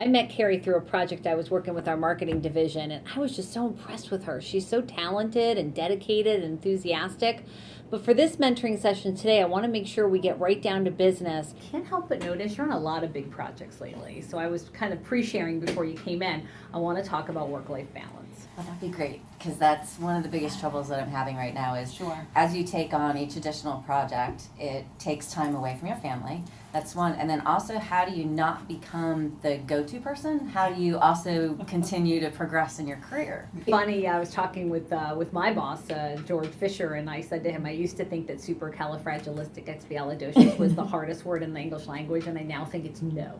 I met Carrie through a project I was working with our marketing division, and I was just so impressed with her. She's so talented and dedicated and enthusiastic. But for this mentoring session today, I want to make sure we get right down to business. Can't help but notice you're on a lot of big projects lately. So I was kind of pre-sharing before you came in. I want to talk about work-life balance. Well, that'd be great, because that's one of the biggest troubles that I'm having right now is as you take on each additional project, it takes time away from your family. That's one. And then also, how do you not become the go-to person? How do you also continue to progress in your career? Funny, I was talking with my boss, George Fisher, and I said to him, I used to think that supercalifragilisticexpialidocious was the hardest word in the English language, and I now think it's no.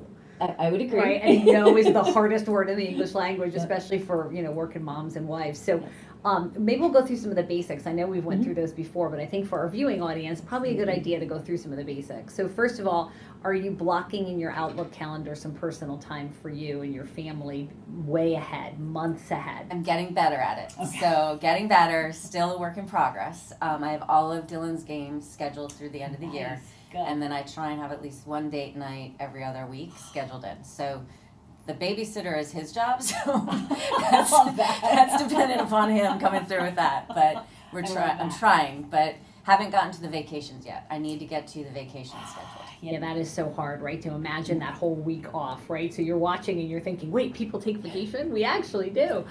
I would agree. Right, and no is the hardest word in the English language, especially for working moms and wives. So maybe we'll go through some of the basics. I know we've went through those before, but I think for our viewing audience, probably a good idea to go through some of the basics. So first of all, are you blocking in your Outlook calendar some personal time for you and your family way ahead, months ahead? I'm getting better at it. Okay. So getting better, still a work in progress. I have all of Dylan's games scheduled through the end of the year. Good. And then I try and have at least one date night every other week scheduled in. So the babysitter is his job, so that's dependent upon him coming through with that. But I'm trying, but haven't gotten to the vacations yet. I need to get to the vacation schedule. Yeah, that is so hard, right? To imagine that whole week off, right? So you're watching and you're thinking, wait, people take vacation? We actually do.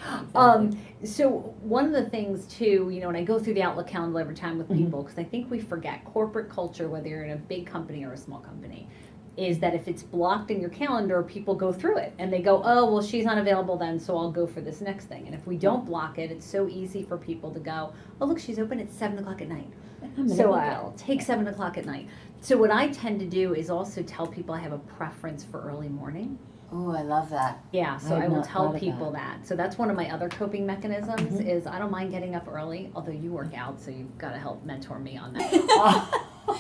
So one of the things too, when I go through the Outlook calendar every time with people, because I think we forget corporate culture, whether you're in a big company or a small company, is that if it's blocked in your calendar, people go through it and they go, oh, well, she's not available then, so I'll go for this next thing. And if we don't block it, it's so easy for people to go, oh, look, she's open at 7 o'clock at night. So I'll take 7 o'clock at night. So what I tend to do is also tell people I have a preference for early morning. Ooh, I love that. Yeah, so I will tell people that. So that's one of my other coping mechanisms is I don't mind getting up early, although you work out, so you've got to help mentor me on that.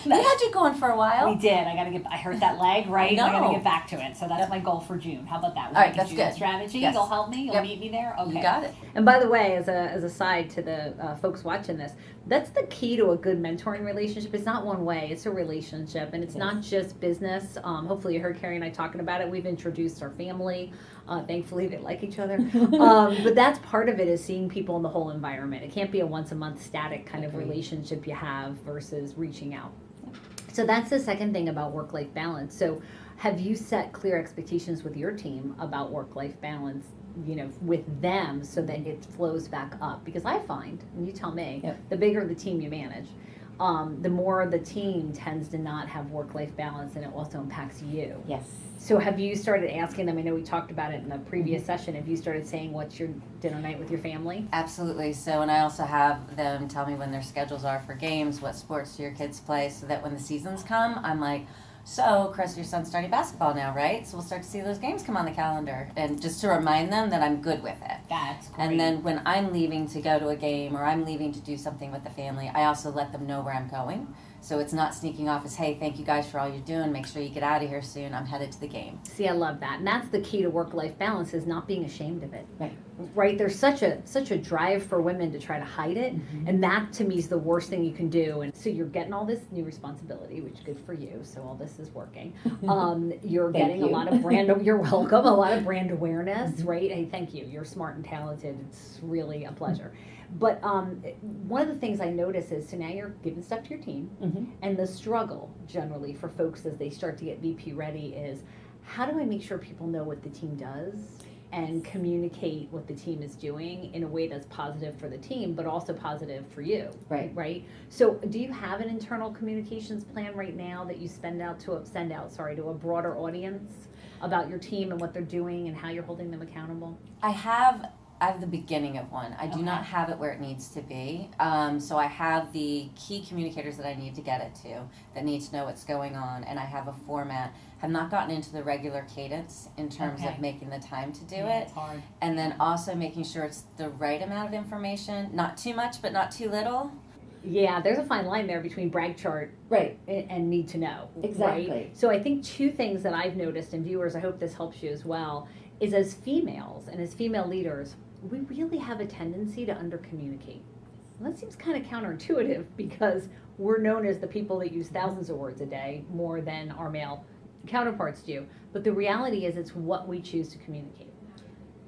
We had you going for a while. We did. I hurt that leg, right? I got to get back to it. So that's my goal for June. How about that? All right, that's good. Strategy. Yes. You'll help me. You'll meet me there. Okay. You got it. And by the way, as a side to the folks watching this, that's the key to a good mentoring relationship. It's not one way. It's a relationship, and it's not just business. Hopefully, you heard Carrie and I talking about it. We've introduced our family. Thankfully, they like each other. But that's part of it is seeing people in the whole environment. It can't be a once a month static kind of relationship you have versus reaching out. So that's the second thing about work-life balance. So have you set clear expectations with your team about work-life balance, with them so that it flows back up? Because I find, and you tell me, the bigger the team you manage, the more the team tends to not have work-life balance, and it also impacts you. Yes. So have you started asking them, I know we talked about it in the previous session, have you started saying what's your dinner night with your family? Absolutely. So, and I also have them tell me when their schedules are for games, what sports do your kids play, so that when the seasons come, I'm like, so Chris, your son's starting basketball now, right? So we'll start to see those games come on the calendar. And just to remind them that I'm good with it. That's great. And then when I'm leaving to go to a game or I'm leaving to do something with the family, I also let them know where I'm going. So it's not sneaking off as, hey, thank you guys for all you're doing. Make sure you get out of here soon. I'm headed to the game. See, I love that. And that's the key to work-life balance is not being ashamed of it. Right? There's such a drive for women to try to hide it. And that, to me, is the worst thing you can do. And so you're getting all this new responsibility, which is good for you. So all this is working. You're getting a lot of you're welcome, a lot of brand awareness, right? Hey, thank you. You're smart and talented. It's really a pleasure. But one of the things I notice is, so now you're giving stuff to your team, and the struggle generally for folks as they start to get VP ready is, how do I make sure people know what the team does and communicate what the team is doing in a way that's positive for the team, but also positive for you? Right? So do you have an internal communications plan right now that you send out to a broader audience about your team and what they're doing and how you're holding them accountable? I have the beginning of one. I do not have it where it needs to be. So I have the key communicators that I need to get it to, that need to know what's going on, and I have a format. Have not gotten into the regular cadence in terms of making the time to do it. It's hard. And then also making sure it's the right amount of information, not too much, but not too little. Yeah, there's a fine line there between brag chart and need to know. Exactly. Right? So I think two things that I've noticed, and viewers, I hope this helps you as well, is as females and as female leaders, we really have a tendency to under-communicate. And that seems kind of counterintuitive because we're known as the people that use thousands of words a day more than our male counterparts do. But the reality is it's what we choose to communicate.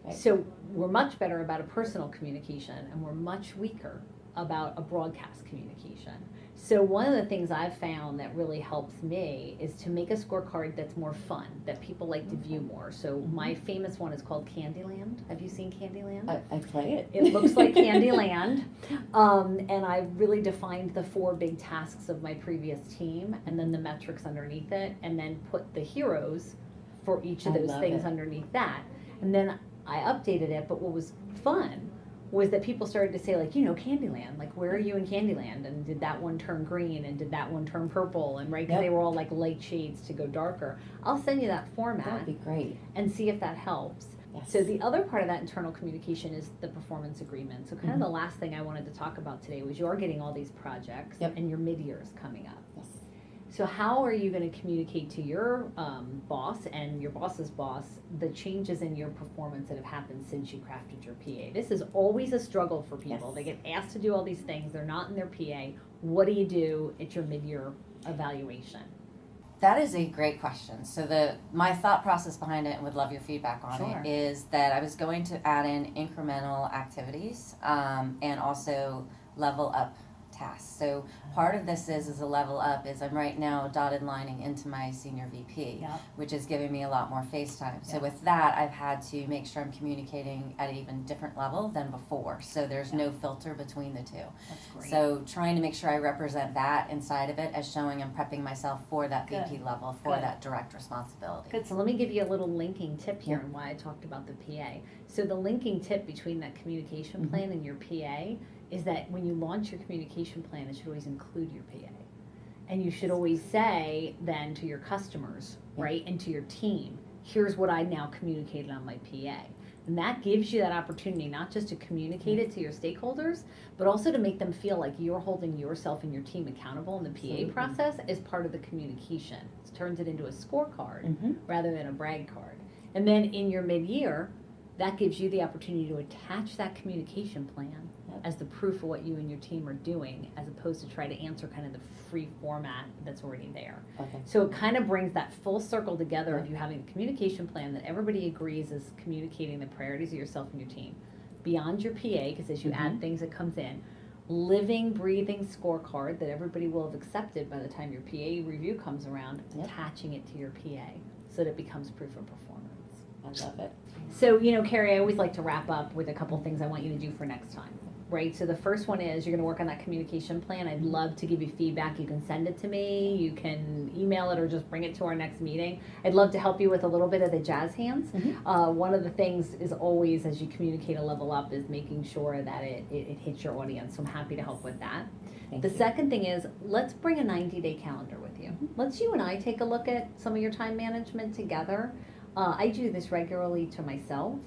Right. So we're much better about a personal communication, and we're much weaker about a broadcast communication. So one of the things I've found that really helps me is to make a scorecard that's more fun, that people like to view more. So my famous one is called Candyland. Have you seen Candyland? I play it. It looks like Candyland. And I really defined the 4 big tasks of my previous team, and then the metrics underneath it, and then put the heroes for each of I those love things it. underneath that. And then I updated it, but what was fun was that people started to say, like, Candyland, like, where are you in Candyland? And did that one turn green? And did that one turn purple? And right, because they were all like light shades to go darker. I'll send you that format. That would be great. And see if that helps. Yes. So the other part of that internal communication is the performance agreement. So kind of the last thing I wanted to talk about today was you're getting all these projects and your mid-year is coming up. Yes. So how are you going to communicate to your boss and your boss's boss the changes in your performance that have happened since you crafted your PA? This is always a struggle for people. Yes. They get asked to do all these things. They're not in their PA. What do you do at your mid-year evaluation? That is a great question. So my thought process behind it, and would love your feedback on Sure. it, is that I was going to add in incremental activities and also level up tasks. So part of this is a level up is I'm right now dotted lining into my senior VP, Yep. which is giving me a lot more face time. So Yep. with that, I've had to make sure I'm communicating at an even different level than before. So there's no filter between the two. That's great. So trying to make sure I represent that inside of it as showing I'm prepping myself for that Good. VP level, for Good. that direct responsibility. Good. So let me give you a little linking tip here and why I talked about the PA. So the linking tip between that communication plan and your PA is that when you launch your communication plan, it should always include your PA. And you should always say then to your customers, right, and to your team, here's what I now communicated on my PA. And that gives you that opportunity not just to communicate it to your stakeholders, but also to make them feel like you're holding yourself and your team accountable in the PA process as part of the communication. It turns it into a scorecard rather than a brag card. And then in your mid-year, that gives you the opportunity to attach that communication plan as the proof of what you and your team are doing, as opposed to try to answer kind of the free format that's already there. Okay. So it kind of brings that full circle together of you having a communication plan that everybody agrees is communicating the priorities of yourself and your team. Beyond your PA, because as you add things, it comes in. Living, breathing scorecard that everybody will have accepted by the time your PA review comes around, attaching it to your PA so that it becomes proof of performance. I love it. So, Carrie, I always like to wrap up with a couple things I want you to do for next time, right? So the first one is you're going to work on that communication plan. I'd love to give you feedback. You can send it to me. You can email it or just bring it to our next meeting. I'd love to help you with a little bit of the jazz hands. One of the things is always, as you communicate a level up, is making sure that it hits your audience. So I'm happy to help with that. The second thing is, let's bring a 90-day calendar with you. Let's you and I take a look at some of your time management together. I do this regularly to myself,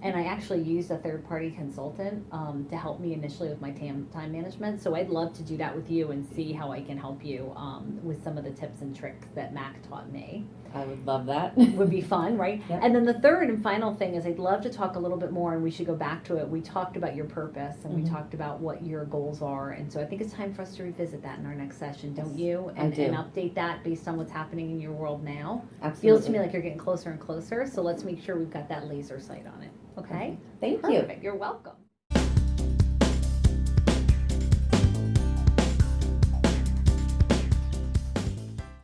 and I actually used a third-party consultant to help me initially with my time management. So I'd love to do that with you and see how I can help you with some of the tips and tricks that Mac taught me. I would love that. Would be fun, right? Yep. And then the third and final thing is I'd love to talk a little bit more, and we should go back to it. We talked about your purpose, and we talked about what your goals are, and so I think it's time for us to revisit that in our next session, don't you? I do. And update that based on what's happening in your world now. Absolutely. Feels to me like you're getting closer and closer, so let's make sure we've got that laser sight on it. Okay? Thank you. Perfect. You're welcome.